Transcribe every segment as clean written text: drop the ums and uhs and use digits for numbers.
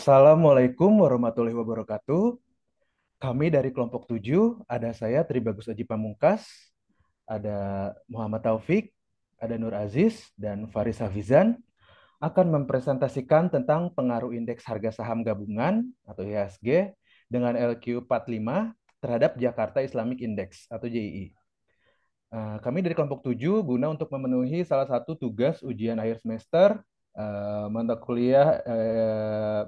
Assalamualaikum warahmatullahi wabarakatuh. Kami dari kelompok 7, ada saya Tribagus Aji Pamungkas, ada Muhammad Taufik, ada Nur Aziz, dan Faris Hafizan akan mempresentasikan tentang pengaruh indeks harga saham gabungan atau IHSG dengan LQ45 terhadap Jakarta Islamic Index atau JII. Kami dari kelompok 7 guna untuk memenuhi salah satu tugas ujian akhir semester mata kuliah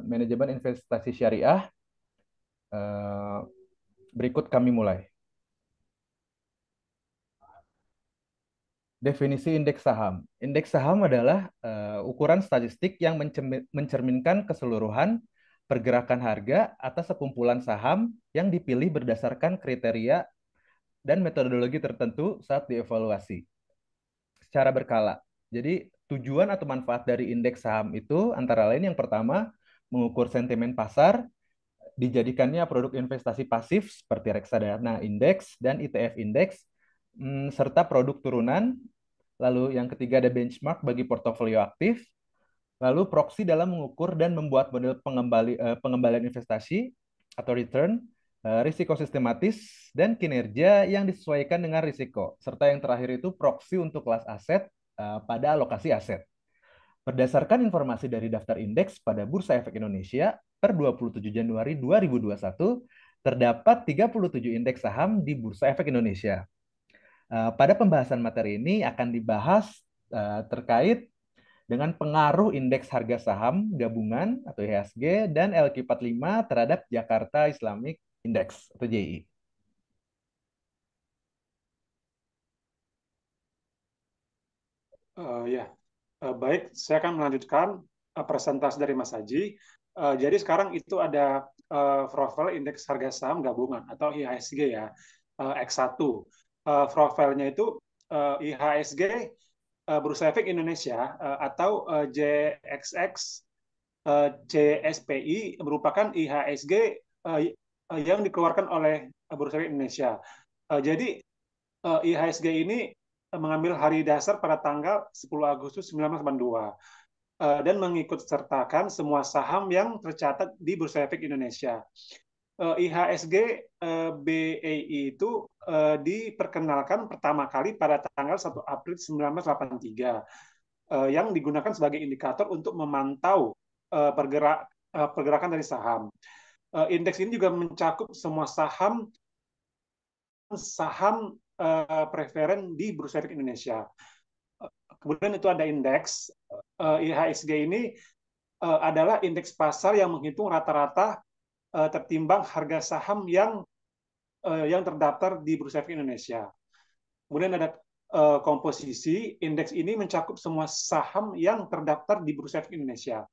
Manajemen Investasi Syariah. Eh, Berikut kami mulai. Definisi indeks saham. Indeks saham adalah ukuran statistik yang mencerminkan keseluruhan pergerakan harga atas sekumpulan saham yang dipilih berdasarkan kriteria dan metodologi tertentu saat dievaluasi secara berkala. Jadi tujuan atau manfaat dari indeks saham itu antara lain yang pertama mengukur sentimen pasar, dijadikannya produk investasi pasif seperti reksadana indeks dan ETF indeks, serta produk turunan. Lalu yang ketiga ada benchmark bagi portofolio aktif. Lalu proksi dalam mengukur dan membuat model pengembalian investasi atau return, risiko sistematis, dan kinerja yang disesuaikan dengan risiko. Serta yang terakhir itu proksi untuk kelas aset pada alokasi aset. Berdasarkan informasi dari daftar indeks pada Bursa Efek Indonesia per 27 Januari 2021, terdapat 37 indeks saham di Bursa Efek Indonesia. Pada pembahasan materi ini akan dibahas terkait dengan pengaruh indeks harga saham gabungan atau IHSG dan LQ45 terhadap Jakarta Islamic Index atau JI. Ya, baik. Saya akan melanjutkan presentasi dari Mas Haji. Jadi sekarang itu ada profil indeks harga saham gabungan atau IHSG ya, X1. Profilnya itu IHSG Bursa Efek Indonesia atau JXX CSPI merupakan IHSG yang dikeluarkan oleh Bursa Efek Indonesia. Jadi IHSG ini mengambil hari dasar pada tanggal 10 Agustus 1982 dan mengikut sertakan semua saham yang tercatat di Bursa Efek Indonesia. IHSG BEI itu diperkenalkan pertama kali pada tanggal 1 April 1983 yang digunakan sebagai indikator untuk memantau pergerakan dari saham. Indeks ini juga mencakup semua saham preferen di Bursa Efek Indonesia. Kemudian itu ada indeks IHSG ini adalah indeks pasar yang menghitung rata-rata tertimbang harga saham yang terdaftar di Bursa Efek Indonesia. Kemudian ada komposisi, indeks ini mencakup semua saham yang terdaftar di Bursa Efek Indonesia.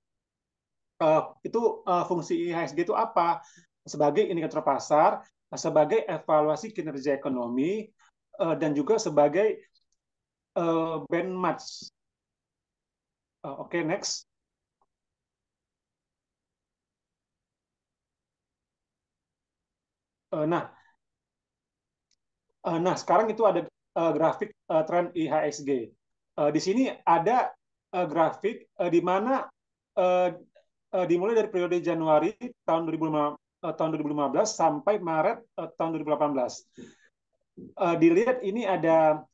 Fungsi IHSG itu apa? Sebagai indikator pasar, sebagai evaluasi kinerja ekonomi, dan juga sebagai benchmark. Oke, next. Nah, sekarang itu ada grafik tren IHSG. Di sini ada grafik di mana dimulai dari periode Januari tahun 2015 sampai Maret tahun 2018. Dilihat ini ada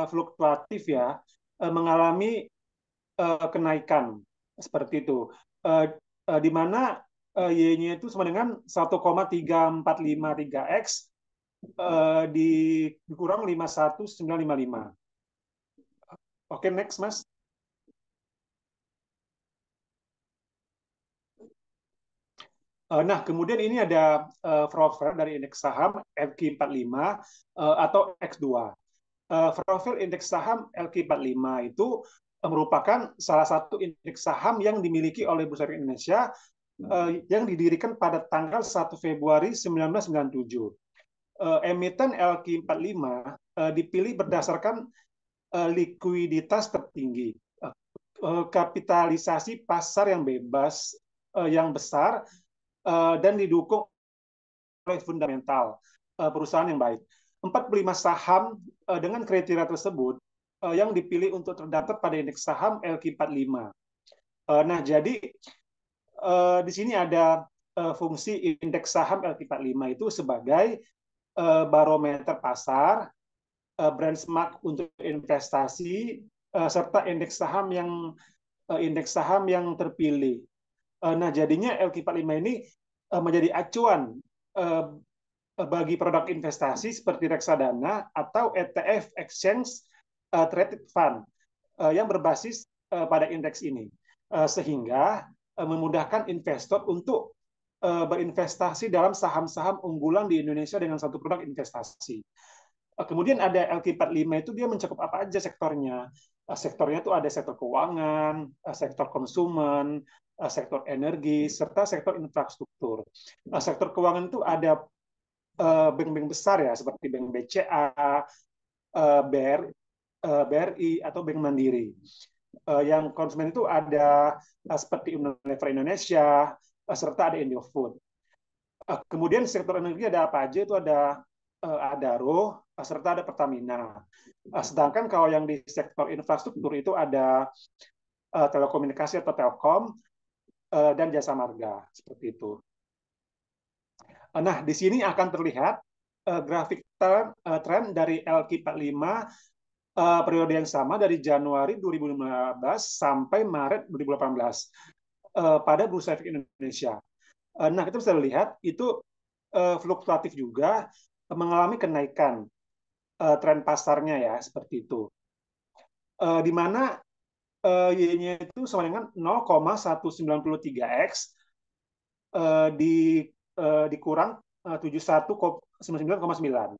fluktuatif ya, mengalami kenaikan seperti itu. Di mana Y-nya itu sama dengan 1,3453X dikurang 51955. Oke, next, Mas. Nah, kemudian ini ada profil dari indeks saham LQ45 atau X2. Profil indeks saham LQ45 itu merupakan salah satu indeks saham yang dimiliki oleh Bursa Efek Indonesia yang didirikan pada tanggal 1 Februari 1997. Emiten LQ45 dipilih berdasarkan likuiditas tertinggi, kapitalisasi pasar yang bebas, yang besar, dan didukung oleh fundamental perusahaan yang baik. 45 saham dengan kriteria tersebut yang dipilih untuk terdaftar pada indeks saham LQ45. Nah, jadi di sini ada fungsi indeks saham LQ45 itu sebagai barometer pasar, benchmark untuk investasi, serta indeks saham yang terpilih. Nah, jadinya LQ45 ini menjadi acuan bagi produk investasi seperti reksadana atau ETF exchange traded fund yang berbasis pada indeks ini, sehingga memudahkan investor untuk berinvestasi dalam saham-saham unggulan di Indonesia dengan satu produk investasi. Kemudian ada LQ45 itu dia mencakup apa aja sektornya. Sektornya itu ada sektor keuangan, sektor konsumen, sektor energi, serta sektor infrastruktur. Sektor keuangan itu ada bank-bank besar ya, seperti Bank BCA, BRI, atau Bank Mandiri. Yang konsumen itu ada seperti Unilever Indonesia, serta ada Indofood. Kemudian sektor energi ada apa aja? Itu ada Adaro, serta ada Pertamina. Sedangkan kalau yang di sektor infrastruktur itu ada telekomunikasi atau Telkom dan Jasa Marga, seperti itu. Nah, di sini akan terlihat grafik tren dari LQ45 periode yang sama dari Januari 2015 sampai Maret 2018 pada Bursa Efek Indonesia. Nah, kita bisa lihat itu fluktuatif juga, mengalami kenaikan tren pasarnya ya, seperti itu. Di mana Y-nya itu sama dengan 0,193x dikurang 71,99,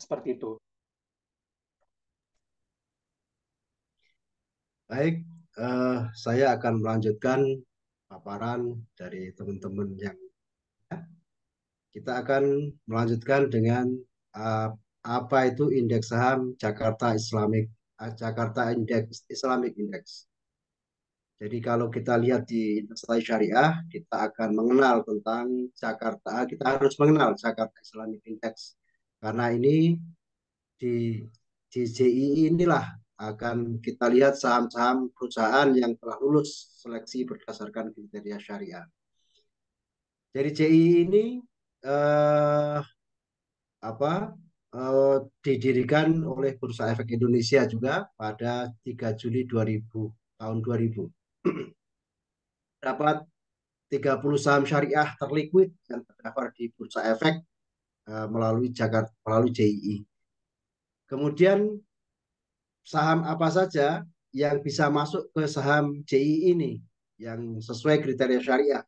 seperti itu. Baik, saya akan melanjutkan paparan dari teman-teman yang kita akan melanjutkan dengan apa itu indeks saham Jakarta Islamic Index. Jadi kalau kita lihat di investasi syariah, kita akan mengenal tentang kita harus mengenal Jakarta Islamic Index. Karena ini di JII inilah akan kita lihat saham-saham perusahaan yang telah lulus seleksi berdasarkan kriteria syariah. Jadi JII ini didirikan oleh Bursa Efek Indonesia juga pada 3 Juli 2000. Dapat 30 saham syariah terliquid yang terdaftar di Bursa Efek melalui JII. Kemudian saham apa saja yang bisa masuk ke saham JII ini yang sesuai kriteria syariah?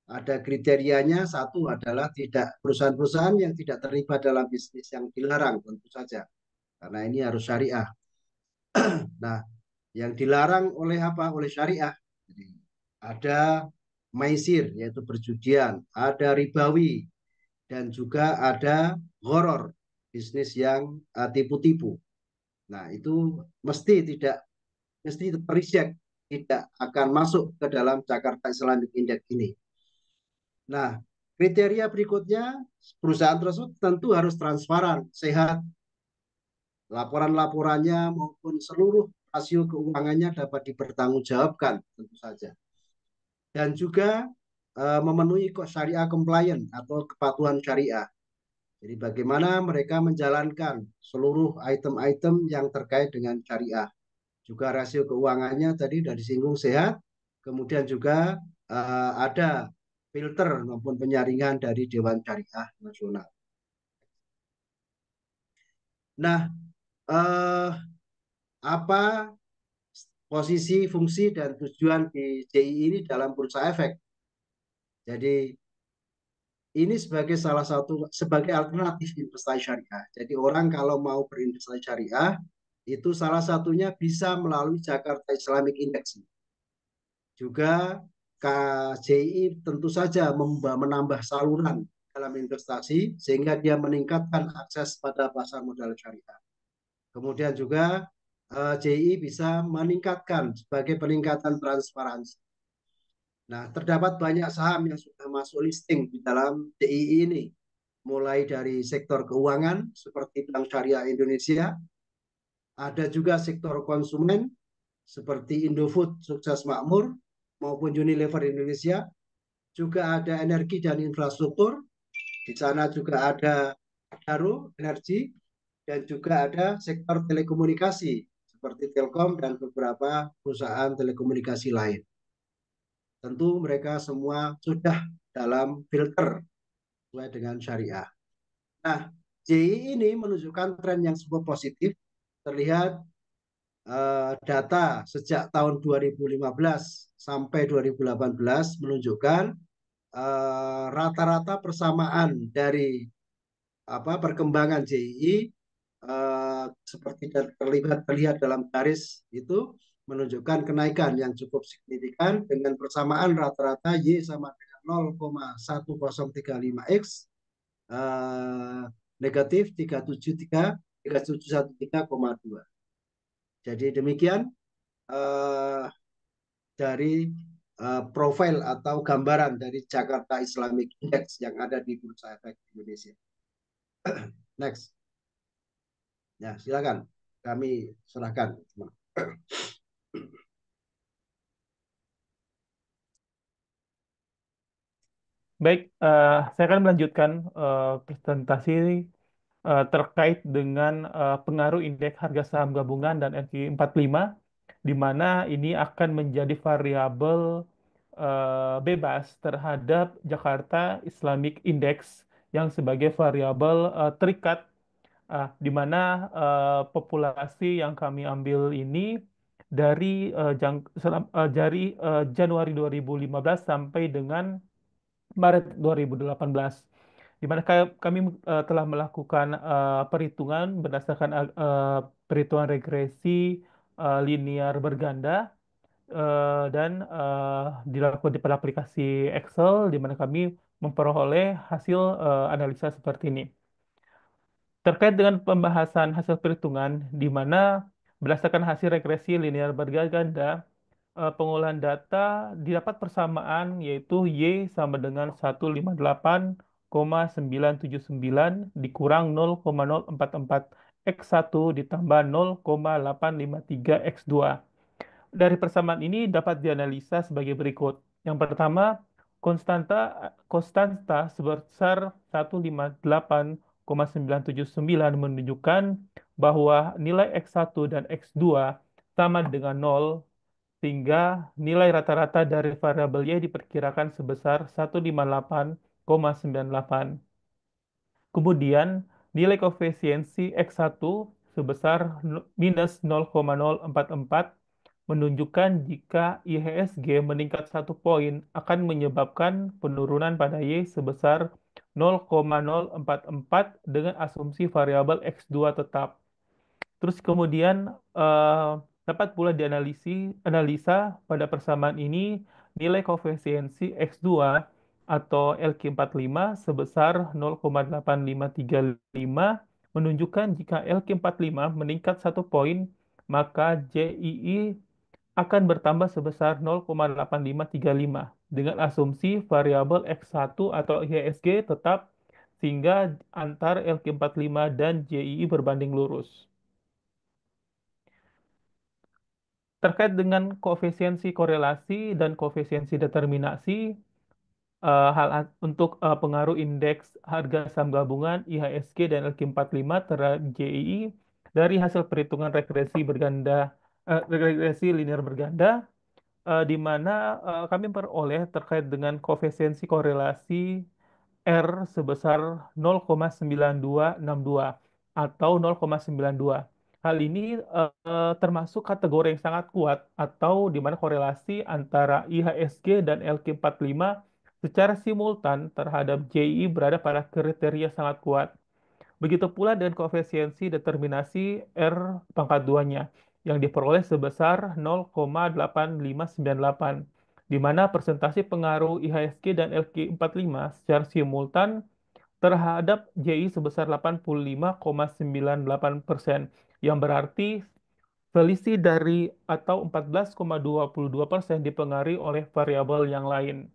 Ada kriterianya, satu adalah tidak perusahaan-perusahaan yang tidak terlibat dalam bisnis yang dilarang, tentu saja, karena ini harus syariah. Nah, yang dilarang oleh apa? Oleh syariah. Jadi, ada maisir, yaitu perjudian, ada ribawi, dan juga ada horor, bisnis yang tipu-tipu. Nah, itu mesti terreject, tidak akan masuk ke dalam Jakarta Islamic Index ini. Nah, kriteria berikutnya, perusahaan tersebut tentu harus transparan, sehat. Laporan-laporannya maupun seluruh rasio keuangannya dapat dipertanggungjawabkan, tentu saja. Dan juga memenuhi syariah compliant atau kepatuhan syariah. Jadi bagaimana mereka menjalankan seluruh item-item yang terkait dengan syariah. Juga rasio keuangannya tadi sudah disinggung sehat. Kemudian juga ada filter maupun penyaringan dari Dewan Syariah Nasional. Nah, apa posisi, fungsi, dan tujuan di JII ini dalam bursa efek? Jadi ini sebagai alternatif investasi syariah. Jadi orang kalau mau berinvestasi syariah itu salah satunya bisa melalui Jakarta Islamic Index. Juga KJI tentu saja menambah saluran dalam investasi sehingga dia meningkatkan akses pada pasar modal syariah. Kemudian juga JI bisa meningkatkan sebagai peningkatan transparansi. Nah, terdapat banyak saham yang sudah masuk listing di dalam JI ini, mulai dari sektor keuangan seperti Bank Syariah Indonesia, ada juga sektor konsumen seperti Indofood Sukses Makmur, maupun Unilever Indonesia, juga ada energi dan infrastruktur, di sana juga ada Adaro Energi, dan juga ada sektor telekomunikasi seperti Telkom dan beberapa perusahaan telekomunikasi lain. Tentu mereka semua sudah dalam filter sesuai dengan syariah. Nah, JI ini menunjukkan tren yang cukup positif. Terlihat data sejak tahun 2015 sampai 2018 menunjukkan rata-rata persamaan dari perkembangan JII seperti terlihat dalam garis itu menunjukkan kenaikan yang cukup signifikan dengan persamaan rata-rata Y sama dengan 0,1035 X, negatif 373,2. Jadi demikian dari profil atau gambaran dari Jakarta Islamic Index yang ada di Bursa Efek Indonesia. Next. Ya, silakan. Kami serahkan. Baik, saya akan melanjutkan presentasi terkait dengan pengaruh indeks harga saham gabungan dan LQ45, di mana ini akan menjadi variabel bebas terhadap Jakarta Islamic Index yang sebagai variabel terikat, di mana populasi yang kami ambil ini dari Januari 2015 sampai dengan Maret 2018, di mana kami telah melakukan perhitungan berdasarkan perhitungan regresi linear berganda, dan dilakukan pada aplikasi Excel, di mana kami memperoleh hasil analisa seperti ini. Terkait dengan pembahasan hasil perhitungan, di mana berdasarkan hasil regresi linear berganda, pengolahan data didapat persamaan, yaitu Y sama dengan 158,979 dikurang 0,044 X1 ditambah 0,853 X2. Dari persamaan ini dapat dianalisa sebagai berikut. Yang pertama, konstanta sebesar 158,979 menunjukkan bahwa nilai X1 dan X2 sama dengan 0, sehingga nilai rata-rata dari variabel Y diperkirakan sebesar 158,98. Kemudian, nilai koefisiensi X1 sebesar minus 0,044 menunjukkan jika IHSG meningkat 1 poin akan menyebabkan penurunan pada Y sebesar 0,044 dengan asumsi variabel X2 tetap. Terus kemudian dapat pula analisa pada persamaan ini nilai koefisiensi X2 atau LQ45 sebesar 0,8535 menunjukkan jika LQ45 meningkat 1 poin, maka JII akan bertambah sebesar 0,8535 dengan asumsi variabel X1 atau IHSG tetap, sehingga antar LQ45 dan JII berbanding lurus. Terkait dengan koefisiensi korelasi dan koefisiensi determinasi, untuk pengaruh indeks harga saham gabungan IHSG dan LQ45 terhadap JII dari hasil perhitungan regresi linear berganda, di mana kami peroleh terkait dengan koefisiensi korelasi R sebesar 0,9262 atau 0,92. Hal ini termasuk kategori yang sangat kuat, atau di mana korelasi antara IHSG dan LQ45 secara simultan terhadap JI berada pada kriteria sangat kuat. Begitu pula dengan koefisiensi determinasi R pangkat 2-nya yang diperoleh sebesar 0,8598, di mana persentase pengaruh IHSG dan LQ45 secara simultan terhadap JI sebesar 85,98%, yang berarti selisih dari atau 14,22% dipengaruhi oleh variabel yang lain.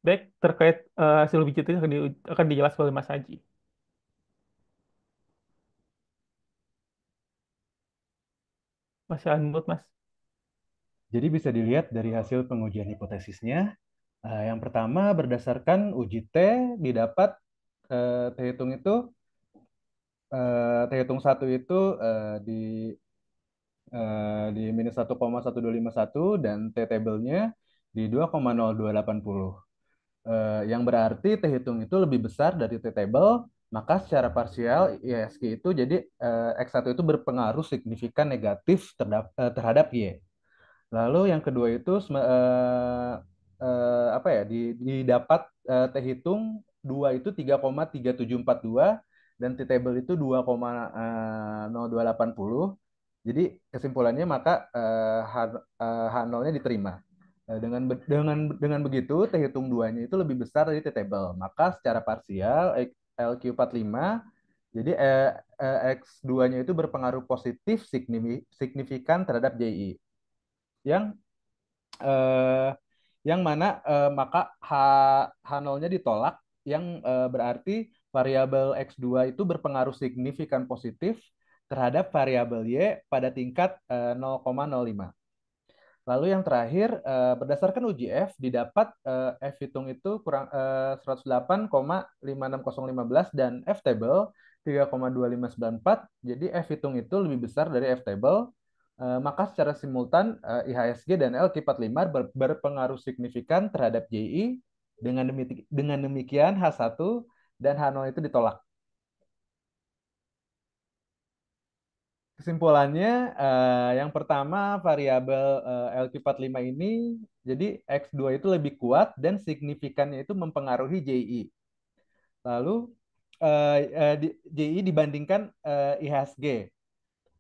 Baik, terkait hasil lebih detail akan dijelaskan oleh Mas Haji. Masih unmute, Mas. Jadi bisa dilihat dari hasil pengujian hipotesisnya. Yang pertama berdasarkan uji T didapat T hitung itu T hitung satu itu di minus 1,1251 dan T table-nya di 2,0280. Yang berarti T hitung itu lebih besar dari T table, maka secara parsial IHSG itu jadi X1 itu berpengaruh signifikan negatif terhadap Y. Lalu yang kedua itu apa ya didapat T hitung 2 itu 3,3742 dan T table itu 2,0280. Jadi kesimpulannya maka H0-nya diterima. Dengan begitu T hitung 2-nya itu lebih besar dari T table. Maka secara parsial LQ45 jadi X2-nya itu berpengaruh positif signifikan terhadap JI. Yang eh, yang mana maka H0-nya ditolak yang berarti variabel X2 itu berpengaruh signifikan positif terhadap variabel Y pada tingkat 0,05. Lalu yang terakhir, berdasarkan uji F, didapat F hitung itu kurang 108,56015 dan F table 3,2594. Jadi F hitung itu lebih besar dari F table. Maka secara simultan IHSG dan LQ45 berpengaruh signifikan terhadap JI. Dengan demikian H1 dan H0 itu ditolak. Kesimpulannya, yang pertama variabel LQ45 ini, jadi X2 itu lebih kuat dan signifikannya itu mempengaruhi JI. Lalu JI dibandingkan IHSG.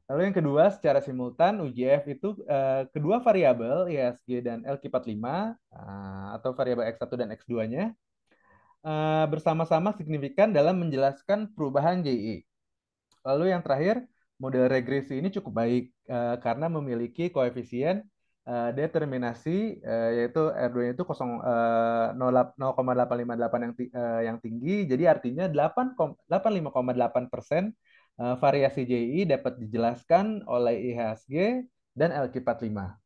Lalu yang kedua, secara simultan UJF itu kedua variabel IHSG dan LQ45 atau variabel X1 dan X2-nya bersama-sama signifikan dalam menjelaskan perubahan JI. Lalu yang terakhir, model regresi ini cukup baik karena memiliki koefisien determinasi yaitu R2-nya itu 0,858 yang tinggi. Jadi artinya 85,8% variasi JI dapat dijelaskan oleh IHSG dan LQ45.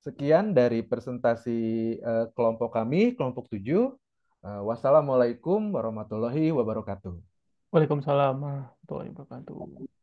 Sekian dari presentasi kelompok kami, kelompok 7. Wassalamualaikum warahmatullahi wabarakatuh. Waalaikumsalam warahmatullahi wabarakatuh.